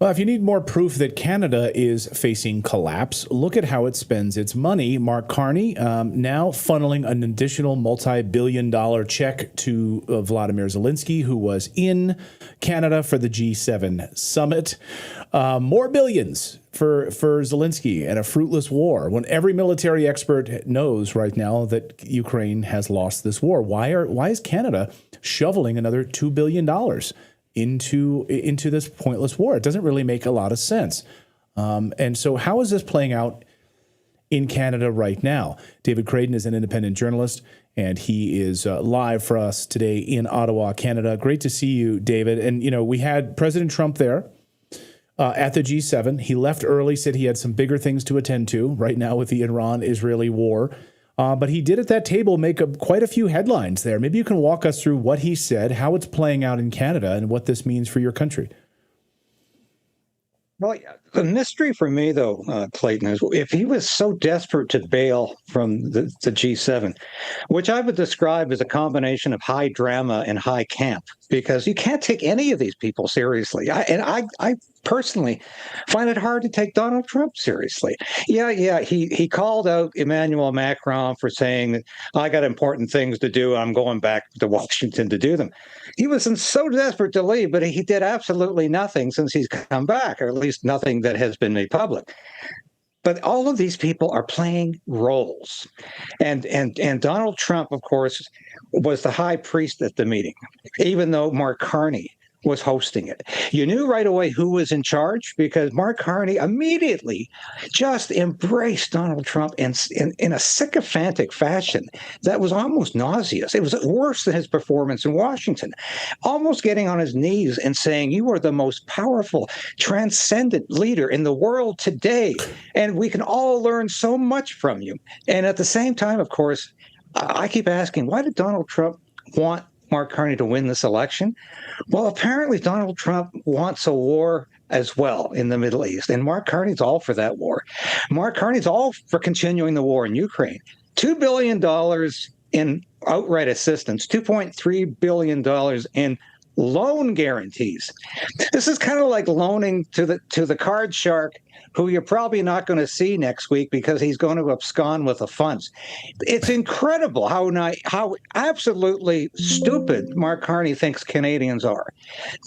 Well, if you need more proof that Canada is facing collapse, look at how it spends its money. Mark Carney now funneling an additional multi-billion-dollar check to Vladimir Zelensky, who was in Canada for the G7 summit. More billions for Zelensky and a fruitless war, when every military expert knows right now that Ukraine has lost this war. Why is Canada shoveling another $2 billion into this pointless war? It doesn't really make a lot of sense. And so how is this playing out in Canada right now? David Krayden is an independent journalist, and he is live for us today in Ottawa, Canada. Great to see you, David. And, we had President Trump there at the G7. He left early, said he had some bigger things to attend to right now with the Iran-Israeli war. But he did at that table make quite a few headlines there. Maybe you can walk us through what he said, how it's playing out in Canada, and what this means for your country. Well, the mystery for me, though, Clayton, is if he was so desperate to bail from the G7, which I would describe as a combination of high drama and high camp, because you can't take any of these people seriously. I personally find it hard to take Donald Trump seriously. He called out Emmanuel Macron for saying that I got important things to do. I'm going back to Washington to do them. He was so desperate to leave, but he did absolutely nothing since he's come back, or at least nothing that has been made public. But all of these people are playing roles. And Donald Trump, of course, was the high priest at the meeting, even though Mark Carney was hosting it. You knew right away who was in charge, because Mark Carney immediately just embraced Donald Trump in a sycophantic fashion that was almost nauseous. It was worse than his performance in Washington, almost getting on his knees and saying, "You are the most powerful, transcendent leader in the world today, and we can all learn so much from you." And at the same time, of course, I keep asking, why did Donald Trump want Mark Carney to win this election? Well, apparently Donald Trump wants a war as well in the Middle East, and Mark Carney's all for that war. Mark Carney's all for continuing the war in Ukraine. $2 billion in outright assistance, $2.3 billion in loan guarantees. This is kind of like loaning to the card shark, who you're probably not going to see next week because he's going to abscond with the funds. It's incredible how absolutely stupid Mark Carney thinks Canadians are,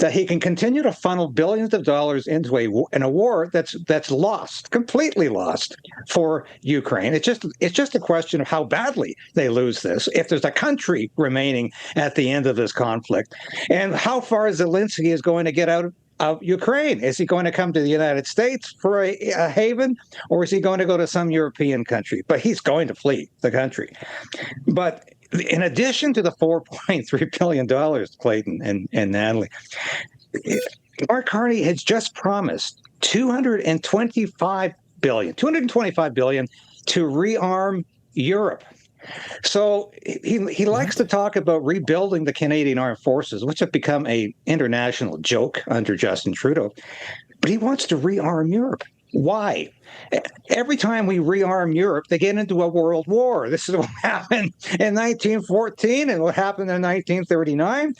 that he can continue to funnel billions of dollars into a war that's lost, completely lost for Ukraine. It's just a question of how badly they lose this, if there's a country remaining at the end of this conflict, and how far Zelensky is going to get out of Ukraine. Is he going to come to the United States for a haven, or is he going to go to some European country? But he's going to flee the country. But in addition to the $4.3 billion, Clayton and Natalie, Mark Carney has just promised $225 billion to rearm Europe. So he likes to talk about rebuilding the Canadian Armed Forces, which have become an international joke under Justin Trudeau. But he wants to rearm Europe. Why? Every time we rearm Europe, they get into a world war. This is what happened in 1914 and what happened in 1939.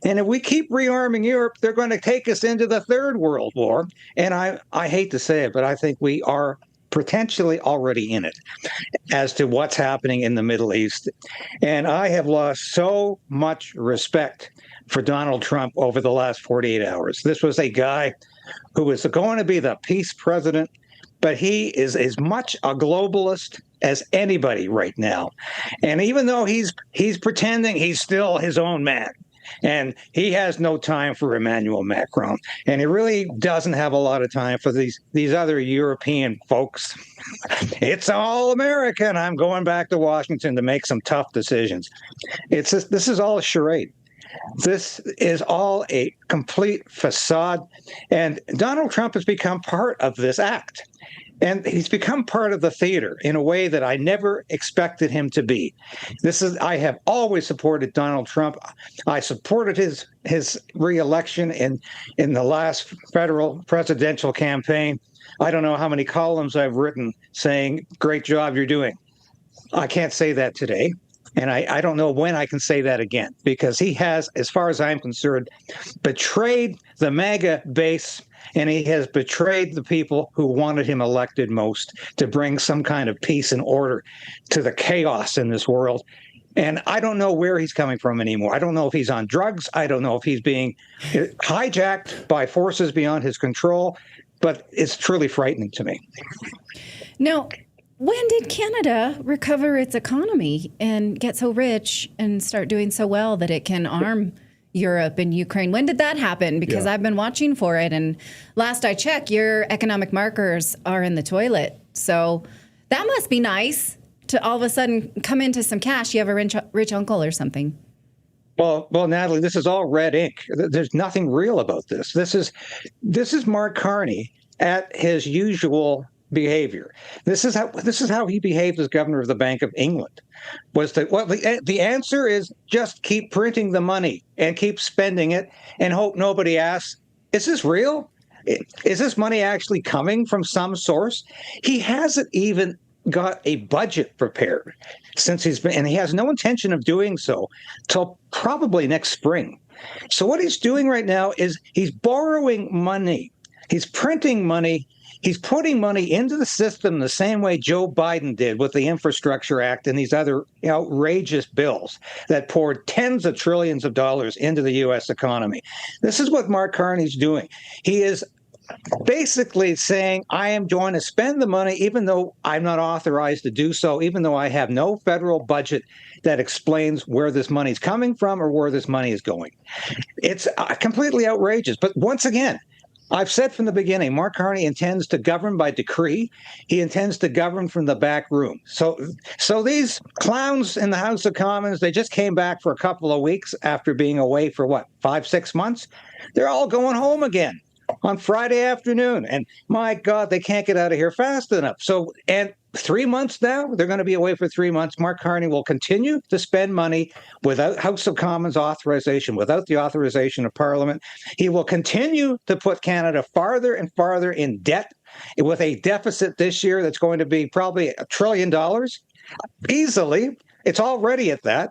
And if we keep rearming Europe, they're going to take us into the Third World War. And I hate to say it, but I think we are potentially already in it as to what's happening in the Middle East. And I have lost so much respect for Donald Trump over the last 48 hours. This was a guy who was going to be the peace president, but he is as much a globalist as anybody right now. And even though he's pretending, he's still his own man. And he has no time for Emmanuel Macron. And he really doesn't have a lot of time for these other European folks. It's all American. I'm going back to Washington to make some tough decisions. This is all a charade. This is all a complete facade. And Donald Trump has become part of this act. And he's become part of the theater in a way that I never expected him to be. I have always supported Donald Trump. I supported his re-election in the last federal presidential campaign. I don't know how many columns I've written saying, "Great job you're doing." I can't say that today. And I don't know when I can say that again, because he has, as far as I'm concerned, betrayed the MAGA base and he has betrayed the people who wanted him elected most to bring some kind of peace and order to the chaos in this world. And I don't know where he's coming from anymore. I don't know if he's on drugs. I don't know if he's being hijacked by forces beyond his control, but it's truly frightening to me. Now, when did Canada recover its economy and get so rich and start doing so well that it can arm Europe and Ukraine? When did that happen? Because I've been watching for it, and last I checked, your economic markers are in the toilet. So that must be nice to all of a sudden come into some cash. You have a rich uncle or something. Well, Natalie, this is all red ink. There's nothing real about this. This is Mark Carney at his usual behavior. This is how he behaved as governor of the Bank of England. The answer is just keep printing the money and keep spending it and hope nobody asks, is this real? Is this money actually coming from some source? He hasn't even got a budget prepared and he has no intention of doing so till probably next spring. So what he's doing right now is he's borrowing money. He's printing money. He's putting money into the system the same way Joe Biden did with the Infrastructure Act and these other outrageous bills that poured tens of trillions of dollars into the U.S. economy. This is what Mark Carney's doing. He is basically saying, I am going to spend the money even though I'm not authorized to do so, even though I have no federal budget that explains where this money is coming from or where this money is going. It's completely outrageous. But once again, I've said from the beginning, Mark Carney intends to govern by decree. He intends to govern from the back room. So these clowns in the House of Commons, they just came back for a couple of weeks after being away for 5-6 months. They're all going home again on Friday afternoon. And my God, they can't get out of here fast enough. And 3 months now, they're going to be away for 3 months. Mark Carney will continue to spend money without House of Commons authorization, without the authorization of Parliament. He will continue to put Canada farther and farther in debt with a deficit this year that's going to be probably $1 trillion easily. It's already at that.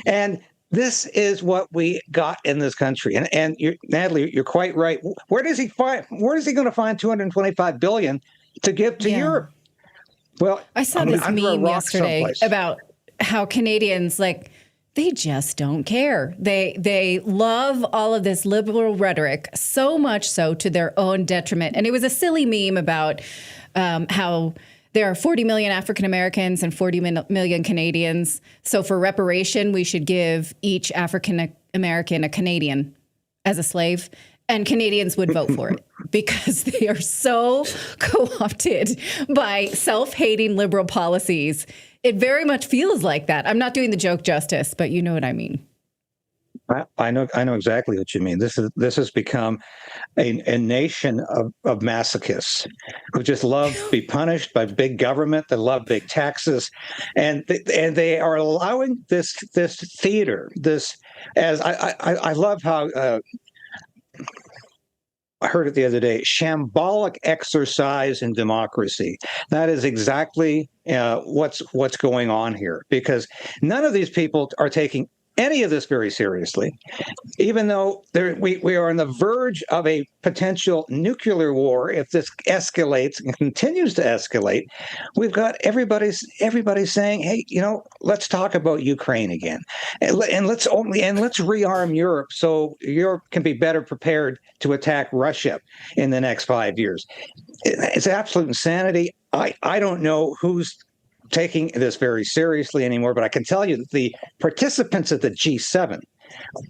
And this is what we got in this country. And Natalie, you're quite right. Where is he going to find $225 billion to give to Europe? Well, I saw this meme yesterday about how Canadians, they just don't care. They love all of this liberal rhetoric, so much so to their own detriment. And it was a silly meme about how there are 40 million African Americans and 40 million Canadians. So for reparation, we should give each African American a Canadian as a slave. And Canadians would vote for it because they are so co-opted by self-hating liberal policies. It very much feels like that. I'm not doing the joke justice, but you know what I mean. I know exactly what you mean. This has become a nation of masochists who just love to be punished by big government. They love big taxes, and they are allowing this theater. I love how. I heard it the other day, shambolic exercise in democracy. That is exactly what's going on here, because none of these people are taking any of this very seriously, even though we are on the verge of a potential nuclear war. If this escalates and continues to escalate, we've got everybody saying, hey, let's talk about Ukraine again, and let's rearm Europe so Europe can be better prepared to attack Russia in the next 5 years. It's absolute insanity. I don't know who's taking this very seriously anymore, but I can tell you that the participants at the G7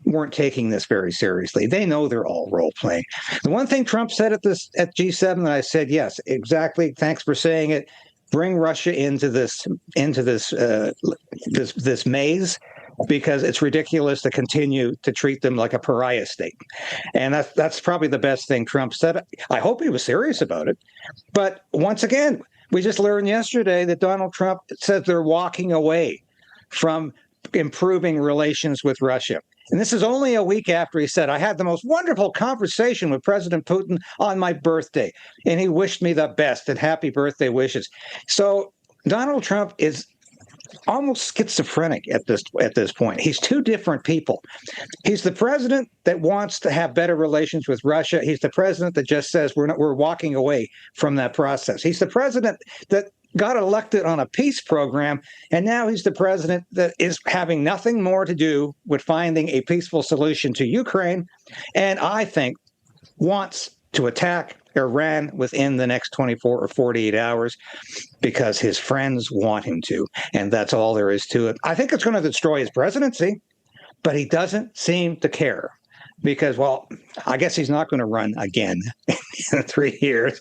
weren't taking this very seriously. They know they're all role playing. The one thing Trump said at G7 that I said, yes, exactly. Thanks for saying it. Bring Russia into this maze, because it's ridiculous to continue to treat them like a pariah state. And that's probably the best thing Trump said. I hope he was serious about it. But once again, we just learned yesterday that Donald Trump says they're walking away from improving relations with Russia. And this is only a week after he said, I had the most wonderful conversation with President Putin on my birthday, and he wished me the best and happy birthday wishes. So Donald Trump is almost schizophrenic at this point. He's two different people. He's the president that wants to have better relations with Russia. He's the president that just says we're walking away from that process. He's the president that got elected on a peace program, and now he's the president that is having nothing more to do with finding a peaceful solution to Ukraine, and I think wants to attack Iran within the next 24 or 48 hours because his friends want him to, and that's all there is to it. I think it's going to destroy his presidency, but he doesn't seem to care. Because, well, I guess he's not going to run again in 3 years.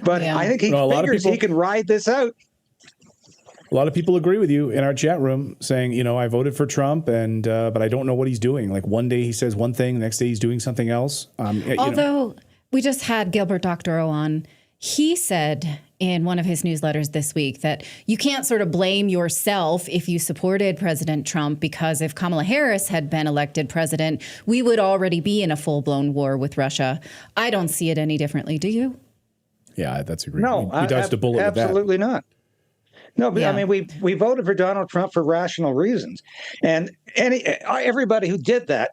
But yeah. I think he figures he can ride this out. A lot of people agree with you in our chat room saying, you know, I voted for Trump, and but I don't know what he's doing. Like one day he says one thing, the next day he's doing something else. Although we just had Gilbert Doctorow on, he said in one of his newsletters this week that you can't sort of blame yourself if you supported President Trump, because if Kamala Harris had been elected president, we would already be in a full-blown war with Russia. I don't see it any differently. Do you? Yeah, that's a great. No, he dodged a bullet with that. Absolutely not. No, but yeah. I mean, we voted for Donald Trump for rational reasons, and everybody who did that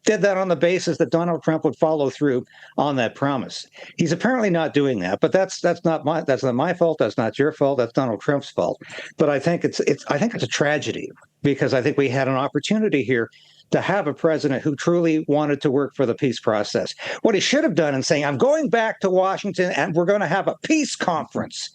on the basis that Donald Trump would follow through on that promise. He's apparently not doing that, but that's not my fault. That's not your fault. That's Donald Trump's fault. But I think it's a tragedy, because I think we had an opportunity here to have a president who truly wanted to work for the peace process. What he should have done in saying, I'm going back to Washington and we're going to have a peace conference.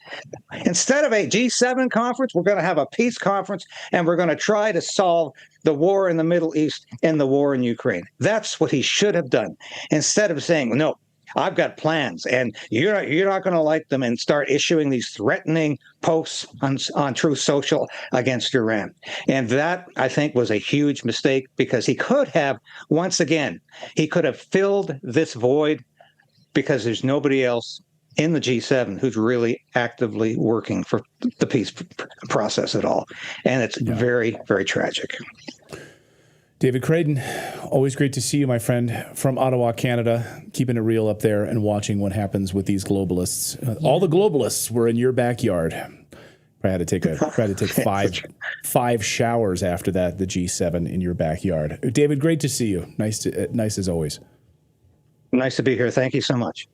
Instead of a G7 conference, we're going to have a peace conference, and we're going to try to solve the war in the Middle East and the war in Ukraine. That's what he should have done, instead of saying, no, I've got plans, and you're not going to like them, and start issuing these threatening posts on Truth Social against Iran. And that, I think, was a huge mistake, because he could have, once again, he could have filled this void, because there's nobody else in the G7 who's really actively working for the peace process at all. And it's very, very tragic. David Kraydon, always great to see you, my friend, from Ottawa, Canada, keeping it real up there and watching what happens with these globalists. All the globalists were in your backyard. I had to take five showers after that. The G7 in your backyard. David, great to see you. Nice as always. Nice to be here. Thank you so much.